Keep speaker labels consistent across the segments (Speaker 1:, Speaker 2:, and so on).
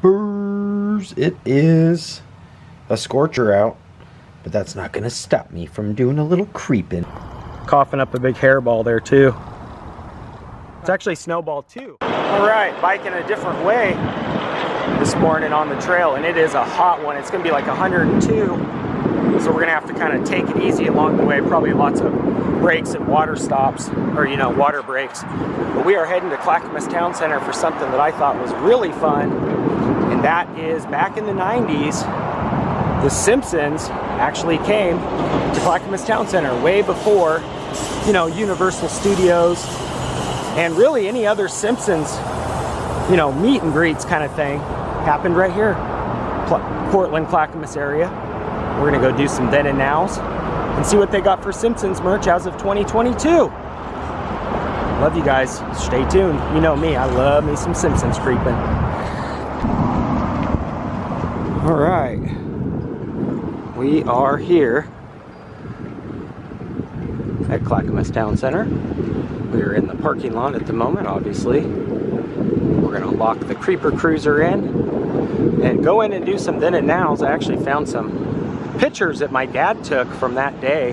Speaker 1: Kreepers. It is a scorcher out, but that's not gonna stop me from doing a little creeping. Coughing up a big hairball there too. It's actually snowball too. All right, biking a different way this morning on the trail, and it is a hot one. It's gonna be like 102, so we're gonna have to kind of take it easy along the way. Probably lots of breaks and water stops, or water breaks. But we are heading to Clackamas Town Center for something that I thought was really fun, and that is back in the 90s, the Simpsons actually came to Clackamas Town Center way before, Universal Studios and really any other Simpsons, meet and greets kind of thing happened right here, Portland, Clackamas area. We're gonna go do some then and nows and see what they got for Simpsons merch as of 2022. Love you guys. Stay tuned. You know me, I love me some Simpsons creeping. All right, we are here at Clackamas Town Center. We're in the parking lot at the moment, obviously. We're gonna lock the Creeper Cruiser in and go in and do some then and nows. I actually found some pictures that my dad took from that day,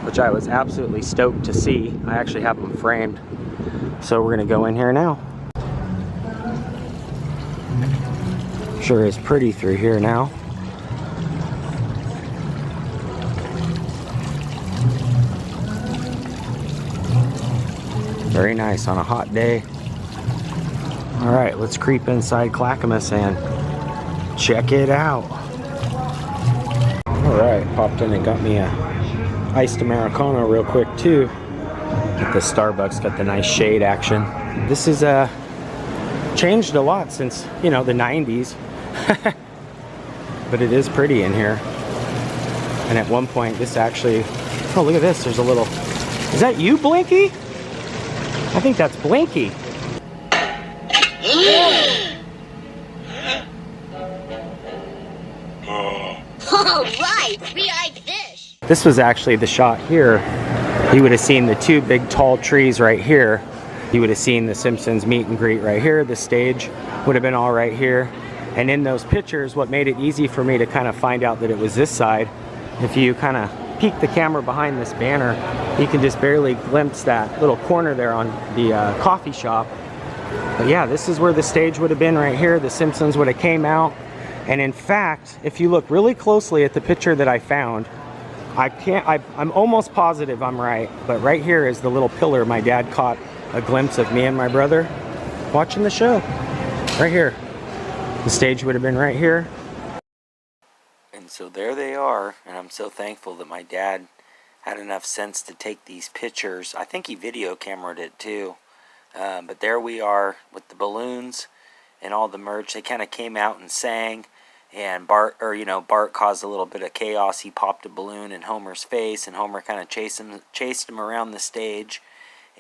Speaker 1: which I was absolutely stoked to see. I actually have them framed. So we're gonna go in here now. Sure is pretty through here now. Very nice on a hot day. All right, let's creep inside Clackamas and check it out. All right, popped in and got me a iced Americano real quick too. At the Starbucks, got the nice shade action. This is changed a lot since, the 90s. But it is pretty in here. And at one point, this actually, oh, look at this, there's a little, is that you, Blinky? I think that's Blinky.
Speaker 2: All right, 3-eyed fish.
Speaker 1: This was actually the shot here. You would have seen the two big tall trees right here. You would have seen the Simpsons meet and greet right here. The stage would have been all right here. And in those pictures, what made it easy for me to kind of find out that it was this side, if you kind of peek the camera behind this banner, you can just barely glimpse that little corner there on the coffee shop. But yeah, this is where the stage would have been right here. The Simpsons would have came out. And in fact, if you look really closely at the picture that I found, I'm almost positive I'm right, but right here is the little pillar my dad caught a glimpse of me and my brother watching the show. Right here. The stage would have been right here. And so there they are, and I'm so thankful that my dad had enough sense to take these pictures. I think he video cameraed it too. But there we are with the balloons and all the merch. They kind of came out and sang, and Bart caused a little bit of chaos. He popped a balloon in Homer's face, and Homer kind of chased him around the stage.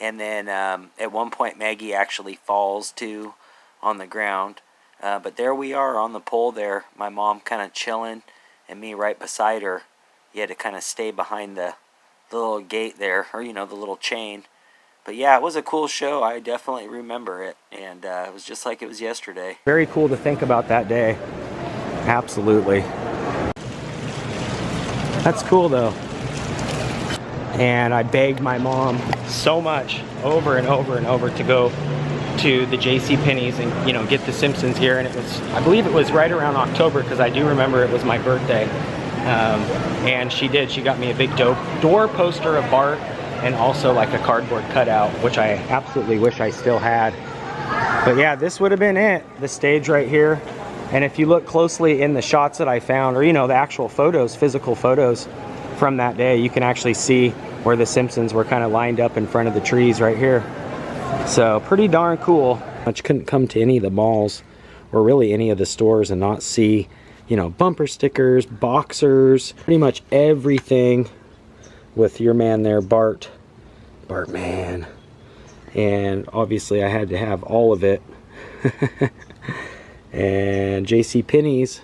Speaker 1: And then at one point Maggie actually falls too on the ground. But there we are on the pole there, my mom kind of chilling and me right beside her. You had to kind of stay behind the little gate there, or the little chain. But yeah, it was a cool show. I definitely remember it, and it was just like it was yesterday. Very cool to think about that day. Absolutely. That's cool though. And I begged my mom so much over and over and over to go to the JCPenney's and get the Simpsons gear, and it was, I believe it was right around October, because I do remember it was my birthday. And she did. She got me a big door poster of Bart, and also like a cardboard cutout, which I absolutely wish I still had. But yeah, this would have been it. The stage right here. And if you look closely in the shots that I found, or the actual photos, physical photos from that day, you can actually see where the Simpsons were kind of lined up in front of the trees right here. So pretty darn cool. I couldn't come to any of the malls or really any of the stores and not see, bumper stickers, boxers, pretty much everything with your man there, Bart man. And obviously I had to have all of it. And JCPenney's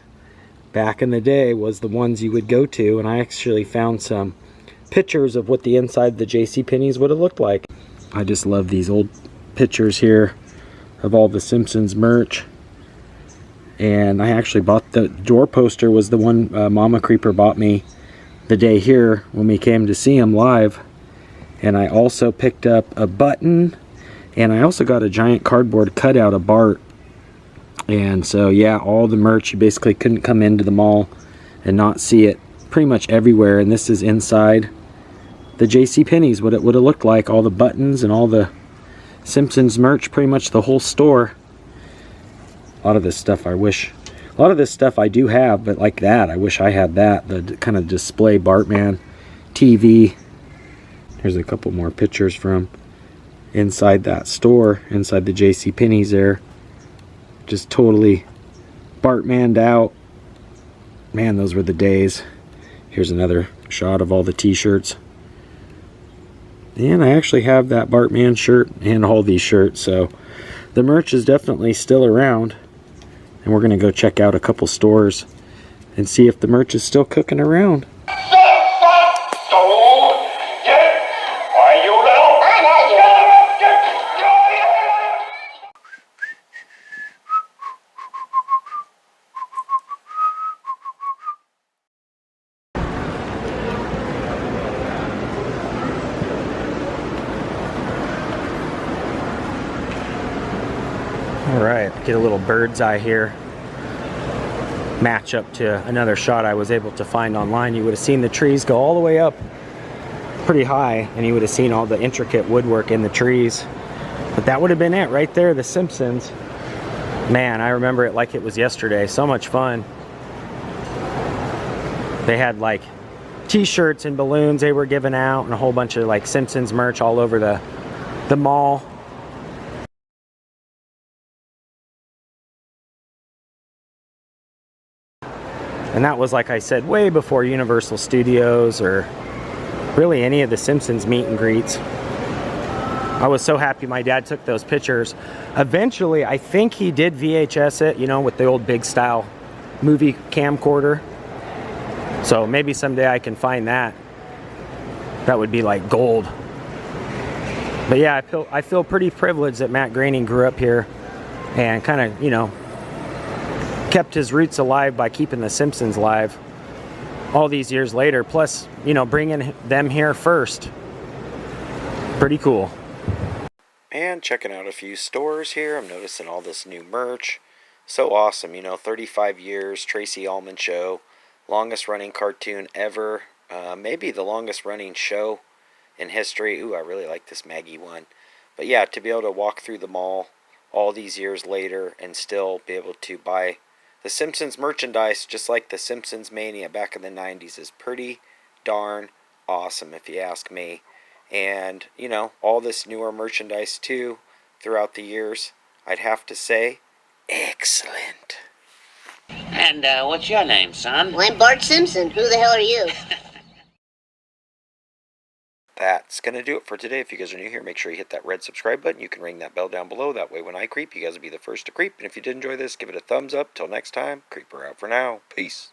Speaker 1: back in the day was the ones you would go to, and I actually found some pictures of what the inside of the JCPenney's would have looked like. I just love these old pictures here of all the Simpsons merch. And I actually bought the door poster, was the one Mama Creeper bought me the day here when we came to see him live. And I also picked up a button, and I also got a giant cardboard cutout of Bart. And so yeah, all the merch, you basically couldn't come into the mall and not see it pretty much everywhere. And this is inside the JCPenney's, what it would have looked like, all the buttons and all the Simpsons merch, pretty much the whole store. A lot of this stuff a lot of this stuff I do have, but like that, I wish I had that, the kind of display Bartman TV. Here's a couple more pictures from inside that store, inside the JCPenney's there. Just totally Bartmaned out. Man, those were the days. Here's another shot of all the t-shirts. And I actually have that Bartman shirt and all these shirts, so the merch is definitely still around. And we're going to go check out a couple stores and see if the merch is still cooking around. Alright, get a little bird's eye here. Match up to another shot I was able to find online. You would have seen the trees go all the way up pretty high, and you would have seen all the intricate woodwork in the trees. But that would have been it right there, the Simpsons. Man, I remember it like it was yesterday. So much fun. They had like t-shirts and balloons they were giving out, and a whole bunch of like Simpsons merch all over the mall. And that was, like I said, way before Universal Studios or really any of the Simpsons meet and greets. I was so happy my dad took those pictures. Eventually, I think he did VHS it, you know, with the old big style movie camcorder. So maybe someday I can find that. That would be like gold. But yeah, I feel pretty privileged that Matt Groening grew up here and kind of, you know, kept his roots alive by keeping the Simpsons live all these years later. Plus, you know, bringing them here first. Pretty cool. And checking out a few stores here. I'm noticing all this new merch. So awesome, you know, 35 years, Tracy Ullman Show. Longest running cartoon ever. Maybe the longest running show in history. Ooh, I really like this Maggie one. But yeah, to be able to walk through the mall all these years later and still be able to buy the Simpsons merchandise, just like the Simpsons Mania back in the 90s, is pretty darn awesome, if you ask me. And, you know, all this newer merchandise, too, throughout the years, I'd have to say, excellent.
Speaker 3: And what's your name, son?
Speaker 2: I'm Bart Simpson. Who the hell are you?
Speaker 1: That's going to do it for today. If you guys are new here, make sure you hit that red subscribe button. You can ring that bell down below. That way when I creep, you guys will be the first to creep. And if you did enjoy this, give it a thumbs up. Till next time, Creeper out for now. Peace.